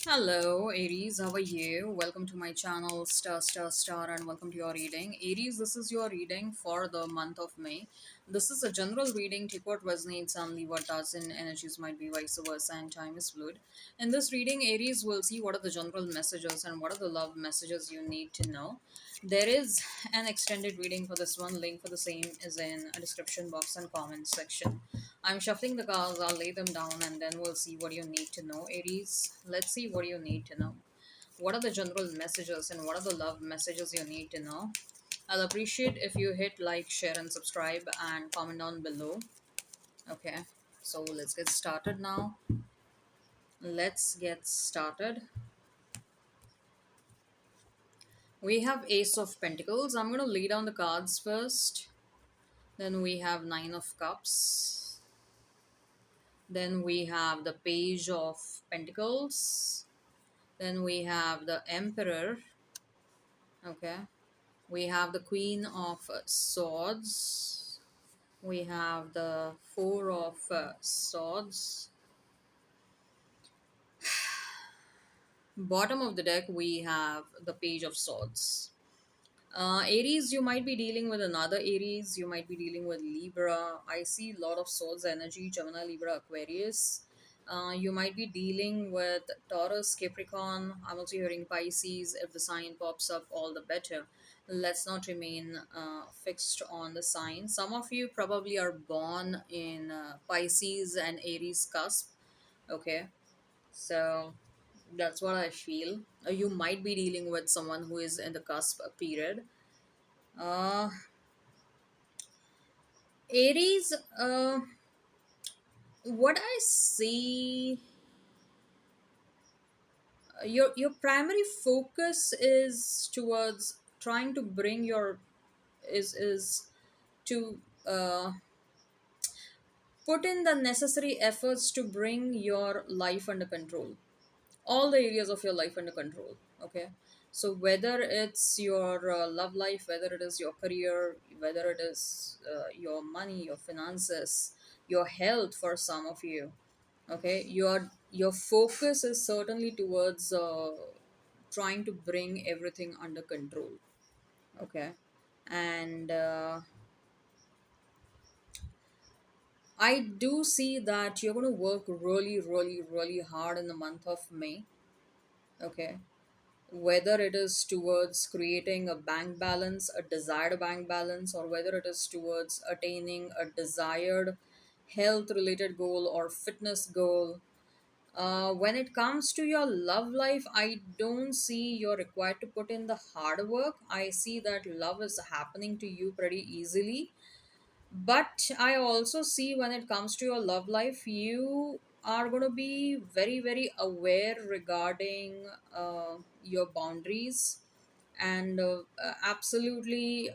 Hello, Aries. How are you? Welcome to my channel, and welcome to your reading. Aries, this is your reading for the month of May. This is a general reading. Take what resonates and leave what doesn't. Energies might be vice versa, and time is fluid. In this reading, Aries will see what are the general messages and what are the love messages you need to know. There is an extended reading for this one. Link for the same is in a description box and comment section. I'm shuffling the cards, I'll lay them down and then we'll see what you need to know. Aries, let's see what you need to know. What are the general messages and what are the love messages you need to know? I'll appreciate if you hit like, share, and subscribe and comment down below. Okay, so let's get started now. Let's get started. We have Ace of Pentacles. I'm going to lay down the cards first. Then we have Nine of Cups. Then we have the Page of Pentacles. Then we have the Emperor. Okay. We have the Queen of Swords. We have the Four of Swords. Bottom of the deck, we have the Page of Swords. Aries, you might be dealing with another Aries. You might be dealing with Libra. I see a lot of Swords energy, Gemini, Libra, Aquarius. You might be dealing with Taurus, Capricorn. I'm also hearing Pisces. If the sign pops up, all the better. Let's not remain fixed on the sign. Some of you probably are born in Pisces and Aries cusp. Okay, so that's what I feel. You might be dealing with someone who is in the cusp period. uh, Aries, what I see, your primary focus is towards trying to bring your is to put in the necessary efforts to bring your life under control, all the areas of your life under control. Okay, so whether it's your love life, whether it is your career, whether it is your money, your finances, your health, for some of you. Okay, your focus is certainly towards trying to bring everything under control. Okay, and I do see that you're going to work really, really, really hard in the month of May. Okay, whether it is towards creating a bank balance, a desired bank balance, or whether it is towards attaining a desired health related goal or fitness goal. When it comes to your love life, I don't see you're required to put in the hard work. I see that love is happening to you pretty easily. But I also see when it comes to your love life, you are going to be very, very aware regarding your boundaries, and absolutely,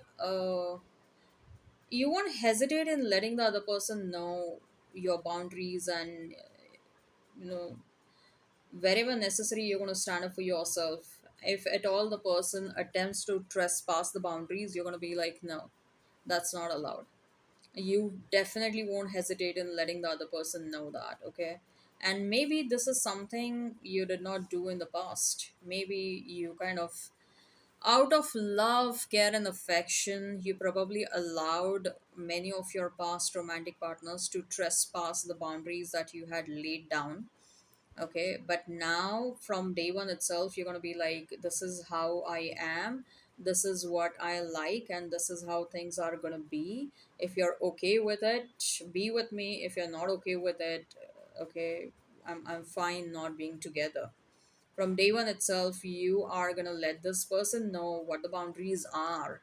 you won't hesitate in letting the other person know your boundaries, and you know, wherever necessary, you're going to stand up for yourself. If at all the person attempts to trespass the boundaries, you're going to be like, no, that's not allowed. You definitely won't hesitate in letting the other person know that. Okay, and maybe this is something you did not do in the past. Maybe you kind of, out of love, care, and affection, you probably allowed many of your past romantic partners to trespass the boundaries that you had laid down. Okay, but now from day one itself, you're going to be like, this is how I am, this is what I like, and this is how things are going to be. If you're okay with it, be with me. If you're not okay with it, okay, I'm fine not being together. From day one itself, you are going to let this person know what the boundaries are.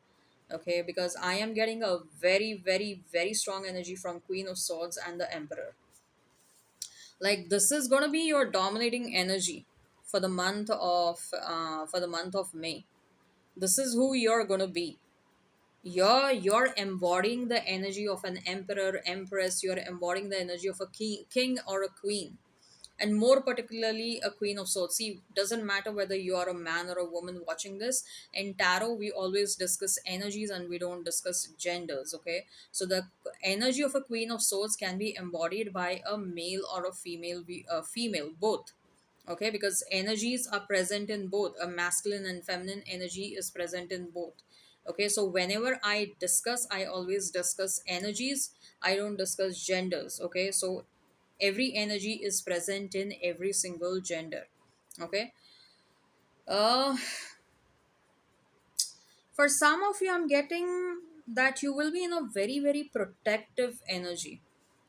Okay, because I am getting a very, very, very strong energy from Queen of Swords and the Emperor. Like, this is going to be your dominating energy for the month of May. This is who you're going to be. You're embodying the energy of an emperor, empress. You're embodying the energy of a king or a queen, and more particularly a Queen of Swords. See, doesn't matter whether you are a man or a woman watching this. In tarot, we always discuss energies and we don't discuss genders. Okay, so the energy of a Queen of Swords can be embodied by a male or a female, female both. Okay, because energies are present in both, a masculine and feminine energy is present in both. Okay, so whenever I discuss, I always discuss energies, I don't discuss genders. Okay, so every energy is present in every single gender. Okay. uh for some of you, I'm getting that you will be in a very very protective energy.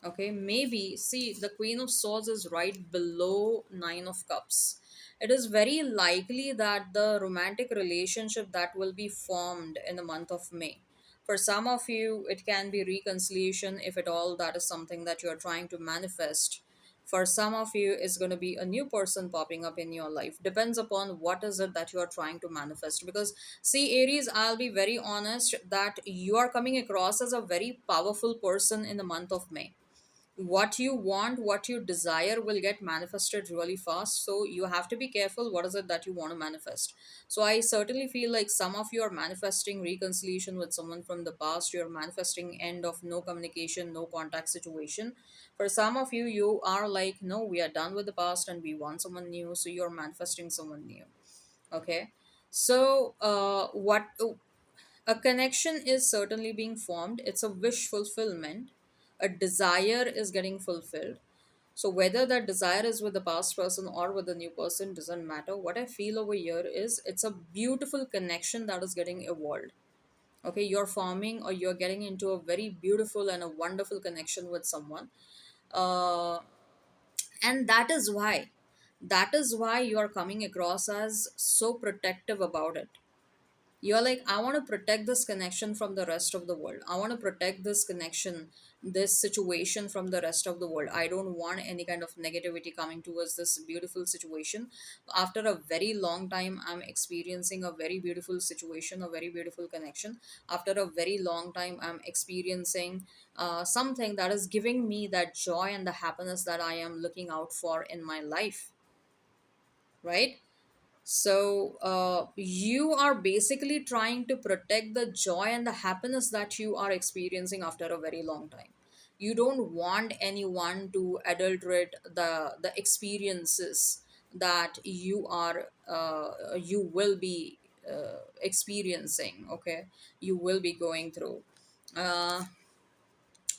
Okay, maybe see, the Queen of Swords is right below Nine of Cups. It is very likely that the romantic relationship that will be formed in the month of May, for some of you it can be reconciliation, if at all that is something that you are trying to manifest. For some of you it's going to be a new person popping up in your life, depends upon what is it that you are trying to manifest. Because see, Aries, I'll be very honest that you are coming across as a very powerful person in the month of May. What you want, what you desire will get manifested really fast, so you have to be careful what is it that you want to manifest. So I certainly feel like some of you are manifesting reconciliation with someone from the past, you're manifesting end of no communication, no contact situation. For some of you, you are like, no, we are done with the past and we want someone new, so you're manifesting someone new. Okay, so what a connection is certainly being formed, it's a wish fulfillment, a desire is getting fulfilled. So whether that desire is with the past person or with the new person doesn't matter. What I feel over here is it's a beautiful connection that is getting evolved. Okay, you're forming or you're getting into a very beautiful and a wonderful connection with someone. uh, and that is why you are coming across as so protective about it. You're like, I want to protect this connection from the rest of the world, I want to protect this connection, this situation from the rest of the world. I don't want any kind of negativity coming towards this beautiful situation. After a very long time, I'm experiencing a very beautiful situation, a very beautiful connection. After a very long time, I'm experiencing something that is giving me that joy and the happiness that I am looking out for in my life, right? So, you are basically trying to protect the joy and the happiness that you are experiencing after a very long time. You don't want anyone to adulterate the experiences that you will be experiencing. Okay, you will be going through. Uh,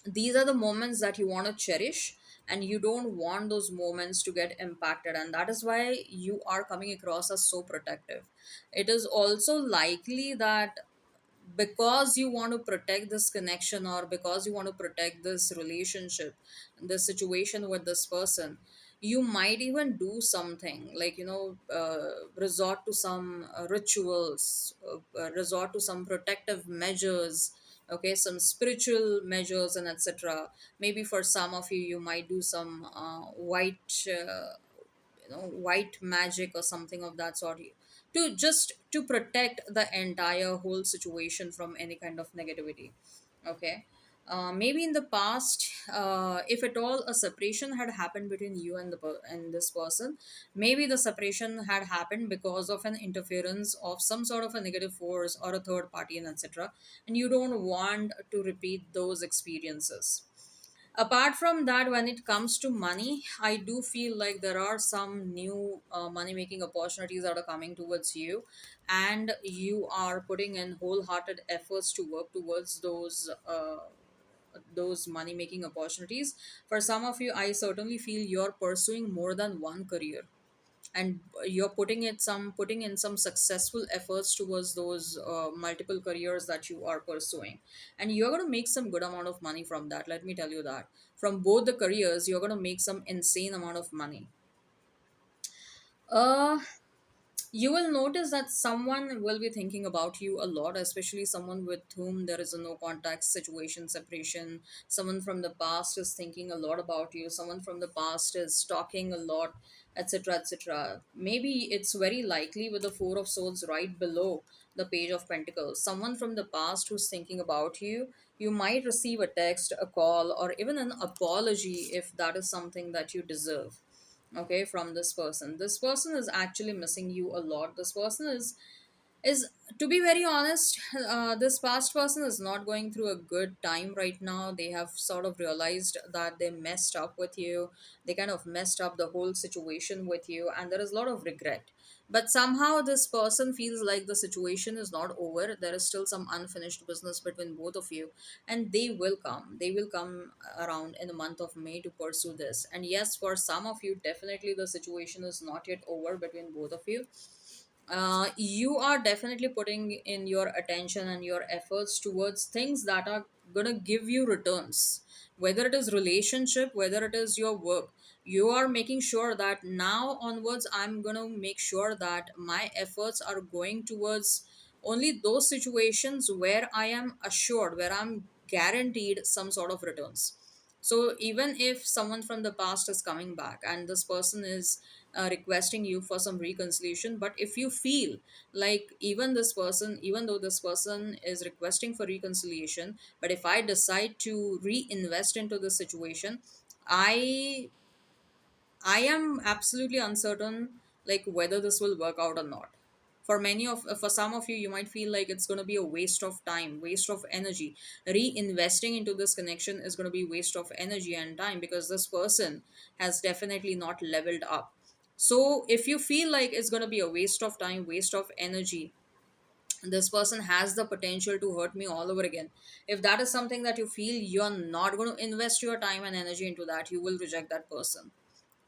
these are the moments that you want to cherish, and you don't want those moments to get impacted, and that is why you are coming across as so protective. It is also likely that because you want to protect this connection, or because you want to protect this relationship, the situation with this person, you might even do something like, resort to some rituals, resort to some protective measures. Okay, some spiritual measures and etc. Maybe for some of you, you might do some white magic or something of that sort, to just to protect the entire whole situation from any kind of negativity. Okay, maybe in the past, if at all a separation had happened between you and and this person, maybe the separation had happened because of an interference of some sort of a negative force or a third party and etc, and you don't want to repeat those experiences. Apart from that, when it comes to money, I do feel like there are some new money making opportunities that are coming towards you, and you are putting in wholehearted efforts to work towards those money making opportunities. For some of you, I certainly feel you're pursuing more than one career, and you're putting in some successful efforts towards those multiple careers that you are pursuing, and you're going to make some good amount of money from that. Let me tell you that from both the careers you're going to make some insane amount of money. uh you will notice that someone will be thinking about you a lot, especially someone with whom there is a no contact situation, separation. Someone from the past is thinking a lot about you, someone from the past is talking a lot, etc etc. Maybe it's very likely with the Four of Swords right below the Page of Pentacles, someone from the past who's thinking about you. You might receive a text, a call, or even an apology if that is something that you deserve. Okay, from this person. This person is actually missing you a lot. This person is is, to be very honest, this past person is not going through a good time right now. They have sort of realized that they messed up with you. They kind of messed up the whole situation with you, and there is a lot of regret. But somehow this person feels like the situation is not over. There is still some unfinished business between both of you, and they will come around in the month of May to pursue this. And yes, for some of you, definitely the situation is not yet over between both of you. You are definitely putting in your attention and your efforts towards things that are gonna give you returns, whether it is relationship, whether it is your work. You are making sure that now onwards, I'm gonna make sure that my efforts are going towards only those situations where I am assured, where I'm guaranteed some sort of returns. So even if someone from the past is coming back and this person is requesting you for some reconciliation, but if you feel like, even though this person is requesting for reconciliation, but if I decide to reinvest into the situation, i I am absolutely uncertain, like whether this will work out or not. For some of you, you might feel like it's going to be a waste of time, waste of energy. Reinvesting into this connection is going to be waste of energy and time, because this person has definitely not leveled up. So if you feel like it's going to be a waste of time, waste of energy, this person has the potential to hurt me all over again. If that is something that you feel you're not going to invest your time and energy into, that you will reject that person.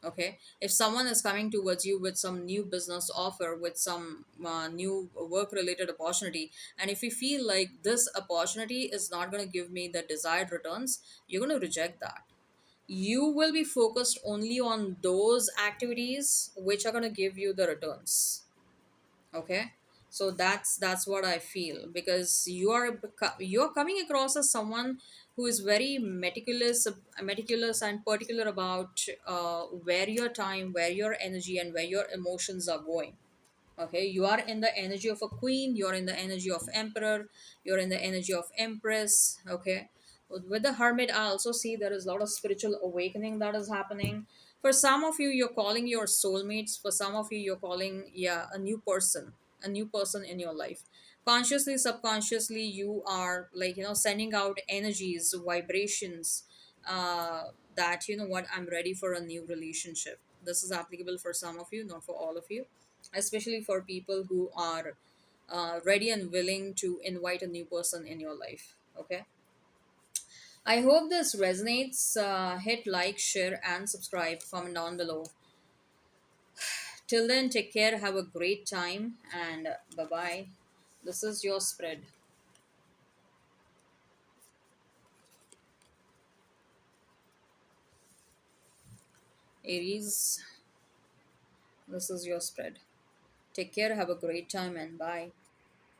Okay, if someone is coming towards you with some new business offer, with some new work related opportunity, and if you feel like this opportunity is not going to give me the desired returns, you're going to reject that. You will be focused only on those activities which are going to give you the returns. Okay, so that's what I feel, because you're coming across as someone who is very meticulous and particular about where your time, where your energy, and where your emotions are going. Okay, you are in the energy of a queen, you're in the energy of emperor, you're in the energy of empress. Okay, with the hermit, I also see there is a lot of spiritual awakening that is happening. For some of you, you're calling your soulmates. For some of you, you're calling, yeah, a new person in your life. Consciously, subconsciously, you are, like, sending out energies, vibrations, that, you know what, I'm ready for a new relationship. This is applicable for some of you, not for all of you, especially for people who are ready and willing to invite a new person in your life. Okay, I hope this resonates. Hit like, share, and subscribe. Comment down below. Till then, take care, have a great time, and bye bye. This is your spread. Aries, this is your spread. Take care, have a great time, and bye.